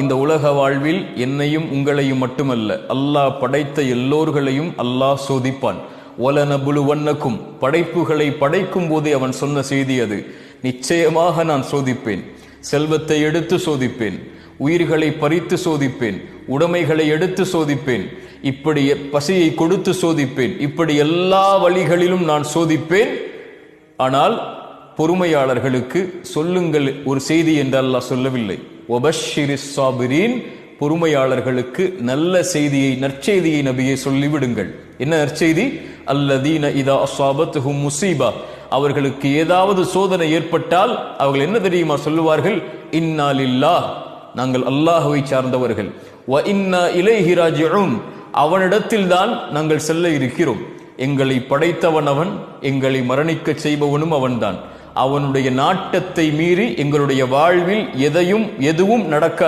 இந்த உலக வாழ்வில் என்னையும் உங்களையும் மட்டுமல்ல, அல்லாஹ் படைத்த எல்லோர்களையும் அல்லாஹ் சோதிப்பான். வலனபுலுவன்னக்கும், படைப்புகளை படைக்கும் போதே அவன் சொன்ன செய்தி அது. நிச்சயமாக நான் சோதிப்பேன். செல்வத்தை எடுத்து சோதிப்பேன், உயிர்களை பறித்து சோதிப்பேன், உடைமைகளை எடுத்து சோதிப்பேன், இப்படி பசியை கொடுத்து சோதிப்பேன், இப்படி எல்லா வழிகளிலும் நான் சோதிப்பேன். ஆனால் பொறுமையாளர்களுக்கு சொல்லுங்கள் ஒரு செய்தி என்று அல்லாஹ் சொல்லவில்லை. வபஷ்ஷிரிஸ் சாபிரீன், பொறுமையாளர்களுக்கு நல்ல செய்தியை, நற்செய்தியை நபியை சொல்லிவிடுங்கள். என்ன நற்செய்தி? அல்லதீன இதா அஸாபத்துஹும் முஸீபா, அவர்களுக்கு ஏதாவது சோதனை ஏற்பட்டால் அவர்கள் என்ன தெரியுமா சொல்லுவார்கள்? இன்னா லில்லாஹ், நாங்கள் அல்லாஹ்வை சார்ந்தவர்கள். வ இன்னா இலைஹி ராஜிஊன், அவனிடத்தில் தான் நாங்கள் செல்ல இருக்கிறோம். எங்களை படைத்தவன் அவன், எங்களை மரணிக்க செய்பவனும் அவன்தான். அவனுடைய நாட்டத்தை மீறி எங்களுடைய வாழ்வில் எதுவும் நடக்க